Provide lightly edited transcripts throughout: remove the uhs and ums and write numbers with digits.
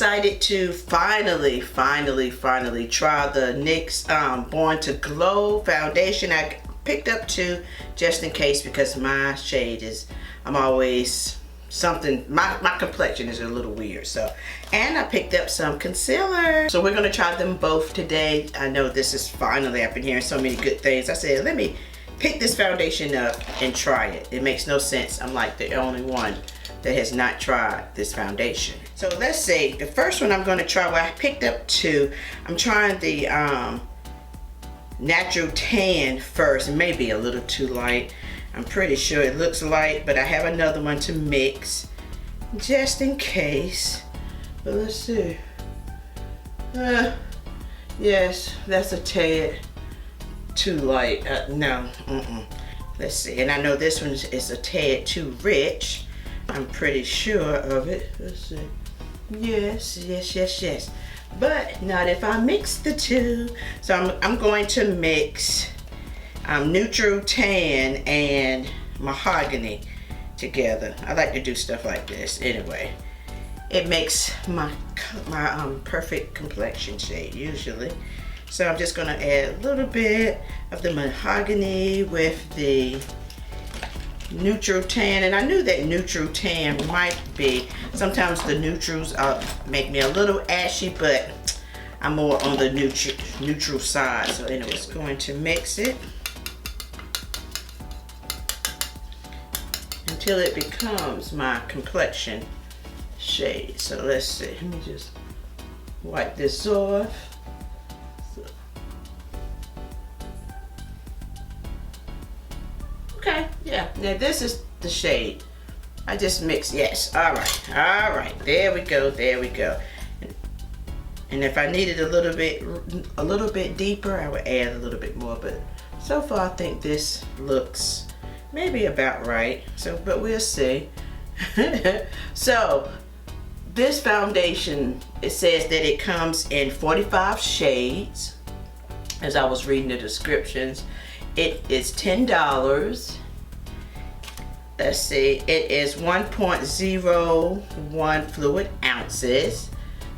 excited to finally try the NYX Born to Glow foundation. I picked up 2 just in case because my shade is, I'm always something, my complexion is a little weird. So, and I picked up some concealer. So we're gonna try them both today. I know this is finally, I've been hearing so many good things. I said, let me pick this foundation up and try it. It makes no sense. I'm like the only one that has not tried this foundation. So let's see, the first one I'm gonna try, well, I picked up 2. I'm trying the Natural Tan first. It may be a little too light. I'm pretty sure it looks light, but I have another one to mix just in case. But let's see. Yes, that's a tad too light. No, let's see. And I know this one is a tad too rich. I'm pretty sure of it. Let's see. Yes. But not if I mix the 2. So I'm going to mix Neutral Tan and Mahogany together. I like to do stuff like this anyway. It makes my perfect complexion shade usually. So I'm just gonna add a little bit of the Mahogany with the Neutral Tan, and I knew that Neutral Tan might be, sometimes the neutrals make me a little ashy, but I'm more on the neutral side. So anyways, going to mix it until it becomes my complexion shade. So let's see, let me just wipe this off. Okay, yeah, now this is the shade. I just mixed, yes, all right, there we go. And if I needed a little bit deeper, I would add a little bit more, but so far I think this looks maybe about right. So, but we'll see. So, this foundation, it says that it comes in 45 shades. As I was reading the descriptions, it is $10. Let's see, it is 1.01 fluid ounces.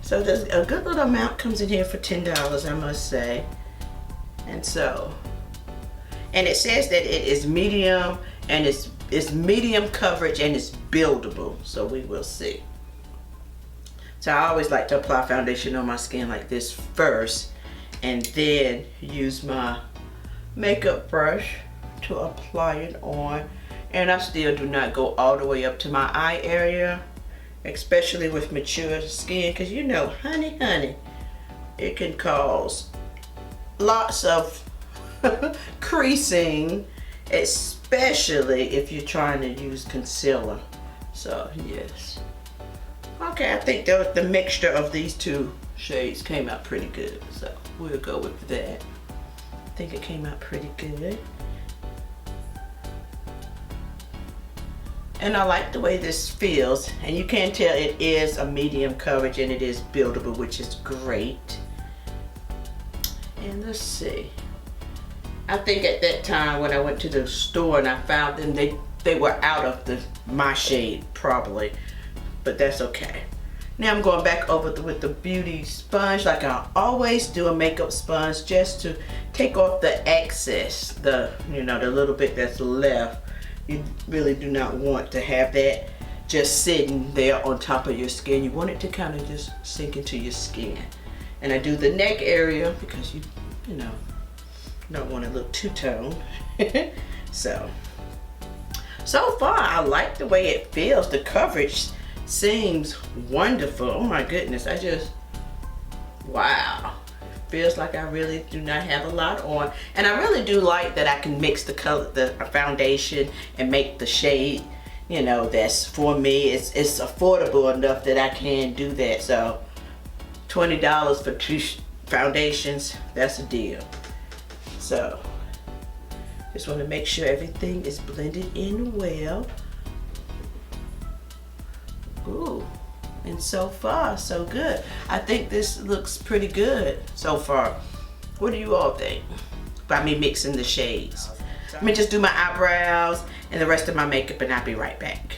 So there's a good little amount comes in here for $10, I must say. And so, and it says that it is medium, and it's medium coverage, and it's buildable. So we will see. So I always like to apply foundation on my skin like this first, and then use my makeup brush to apply it on. And I still do not go all the way up to my eye area, especially with mature skin, because you know, honey, it can cause lots of creasing, especially if you're trying to use concealer. So yes. Okay, I think the mixture of these 2 shades came out pretty good. So we'll go with that. I think it came out pretty good. And I like the way this feels, and you can tell it is a medium coverage and it is buildable, which is great. And let's see, I think at that time when I went to the store and I found them, they were out of my shade probably, but that's okay. Now I'm going back over with the beauty sponge like I always do, a makeup sponge, just to take off the excess, the little bit that's left. You really do not want to have that just sitting there on top of your skin. You want it to kind of just sink into your skin. And I do the neck area because you don't want to look two-toned. So far I like the way it feels. The coverage seems wonderful. Oh my goodness, wow. Feels like I really do not have a lot on, and I really do like that I can mix the color, the foundation, and make the shade, that's for me. It's affordable enough that I can do that. So $20 for 2 foundations, that's a deal. So just want to make sure everything is blended in well. Ooh. And so far, so good. I think this looks pretty good so far. What do you all think? By me mixing the shades. Let me just do my eyebrows and the rest of my makeup, and I'll be right back.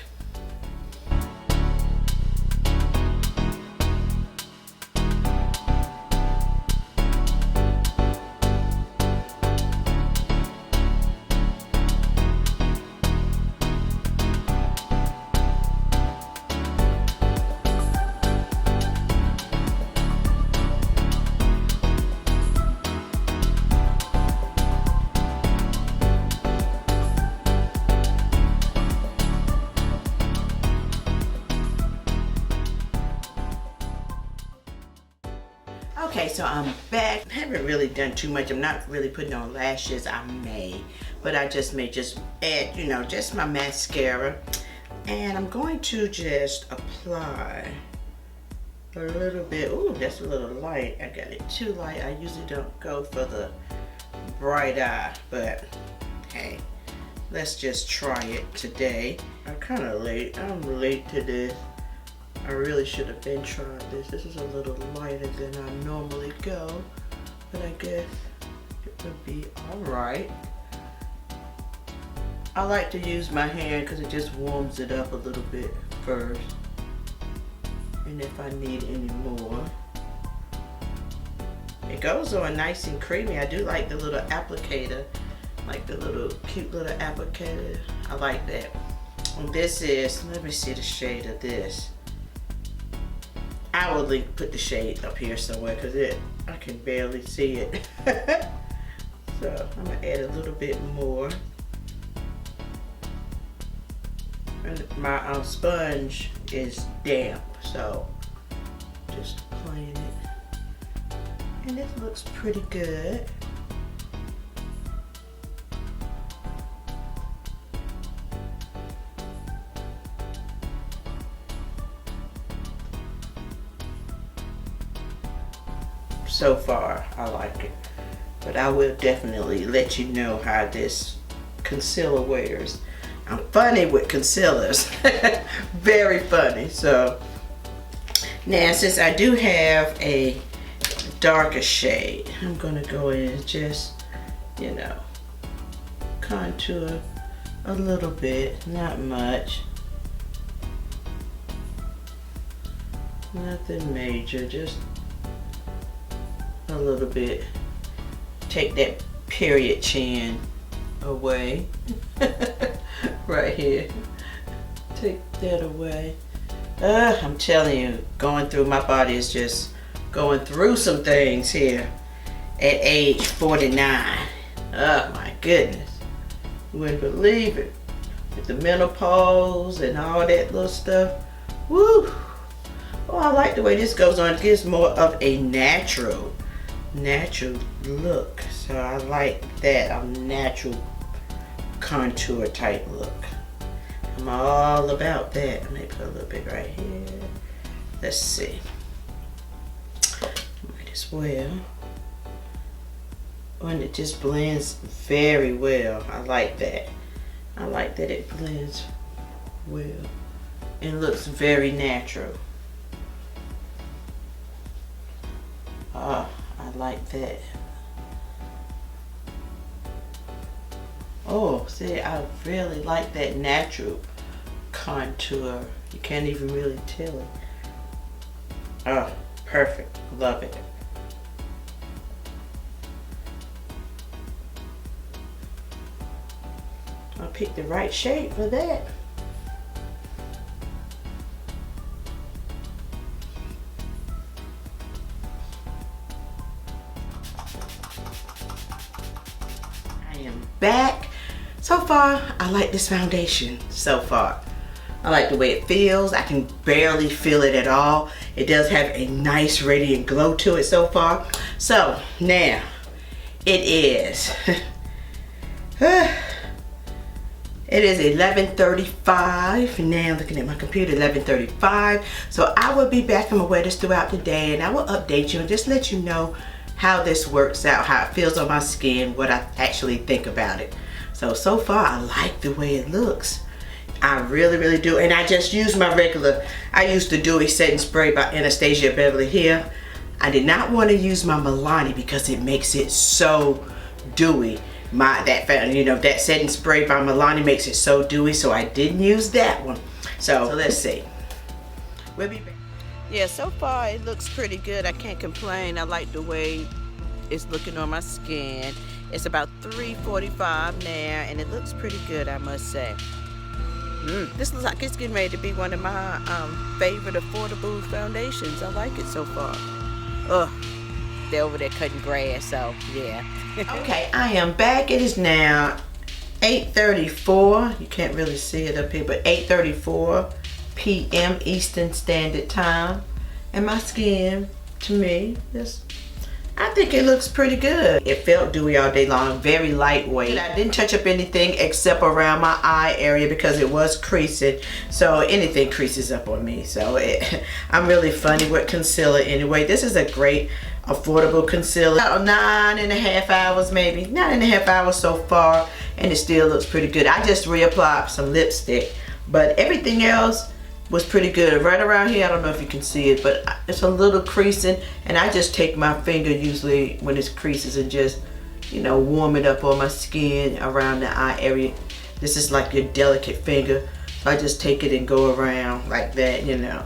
so I'm back. I haven't really done too much. I'm not really putting on lashes. I may, but I just may just add, you know, just my mascara. And I'm going to just apply a little bit. Ooh, that's a little light. I got it too light. I usually don't go for the bright eye, but hey, let's just try it today. I'm kind of late. I'm late to this. I really should have been trying this. This is a little lighter than I normally go, but I guess it would be alright. I like to use my hand because it just warms it up a little bit first. And if I need any more. It goes on nice and creamy. I do like the little applicator, like the little cute little applicator. I like that. And this is, let me see the shade of this. I will put the shade up here somewhere because I can barely see it. So I'm gonna add a little bit more. And my sponge is damp, so just applying it. And it looks pretty good. So far, I like it, but I will definitely let you know how this concealer wears. I'm funny with concealers, very funny. So now, since I do have a darker shade, I'm gonna go in and just, you know, contour a little bit, not much, nothing major, just a little bit. Take that period chin away. Right here. Take that away. I'm telling you, going through, my body is just going through some things here at age 49. Oh my goodness. You wouldn't believe it. With the menopause and all that little stuff. Woo! Oh, I like the way this goes on. It gives more of a natural look. So I like that, a natural contour type look. I'm all about that. Let me put a little bit right here. Let's see. Might as well. Oh, and it just blends very well. I like that. I like that it blends well and looks very natural. Ah, I like that. Oh, see, I really like that natural contour. You can't even really tell it. Oh, perfect. Love it. I picked the right shade for that. I am back. So far, I like this foundation so far. I like the way it feels. I can barely feel it at all. It does have a nice radiant glow to it so far. So now, it is, it is 11:35. Now looking at my computer, 11:35. So I will be back. I'm gonna wear this throughout the day and I will update you and just let you know how this works out, how it feels on my skin, what I actually think about it. So far I like the way it looks. I really do. And I just use my regular, I used the Dewy Setting Spray by Anastasia Beverly here. I did not want to use my Mahogany because it makes it so dewy. That setting spray by Mahogany makes it so dewy, so I didn't use that one. So let's see. We'll be back. Yeah, so far it looks pretty good. I can't complain. I like the way it's looking on my skin. It's about 3:45 now, and it looks pretty good, I must say. This looks like it's getting ready to be one of my favorite affordable foundations. I like it so far. They're over there cutting grass, so yeah. Okay, I am back. It is now 8:34. You can't really see it up here, but 8:34 p.m. Eastern Standard Time. And my skin, to me, I think it looks pretty good. It felt dewy all day long, very lightweight. I didn't touch up anything except around my eye area because it was creasing. So anything creases up on me. So I'm really funny with concealer anyway. This is a great affordable concealer. About 9.5 hours maybe. 9.5 hours so far, and it still looks pretty good. I just reapplied some lipstick, but everything else was pretty good. Right around here, I don't know if you can see it, but it's a little creasing, and I just take my finger usually when it creases and just, you know, warm it up on my skin around the eye area. This is like your delicate finger, so I just take it and go around like that, you know,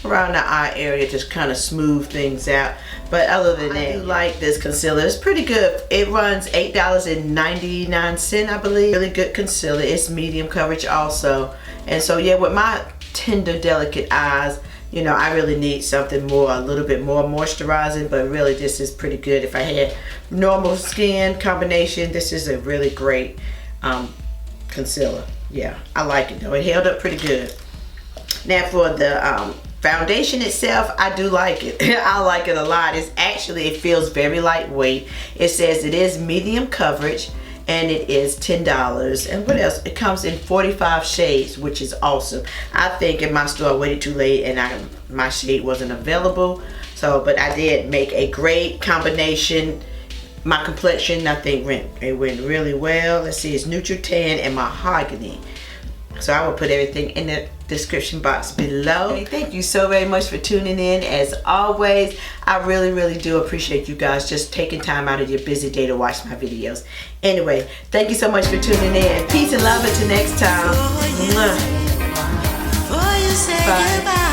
around the eye area, just kind of smooth things out. But other than that, I do like this concealer. It's pretty good. It runs $8.99, I believe. Really good concealer. It's medium coverage also, and so yeah, with my tender, delicate eyes, you know, I really need something more, a little bit more moisturizing, but really this is pretty good. If I had normal skin combination, this is a really great concealer. Yeah, I like it though. It held up pretty good. Now for the foundation itself, I do like it. I like it a lot. It's actually, it feels very lightweight. It says it is medium coverage, and it is $10. And what else? It comes in 45 shades, which is awesome. I think in my store I waited too late and my shade wasn't available. So, but I did make a great combination. My complexion, I think it went really well. Let's see, it's Neutral Tan and Mahogany. So I will put everything in the description box below. Hey, thank you so very much for tuning in. As always, I really do appreciate you guys just taking time out of your busy day to watch my videos. Anyway, thank you so much for tuning in. Peace and love until next time. Bye.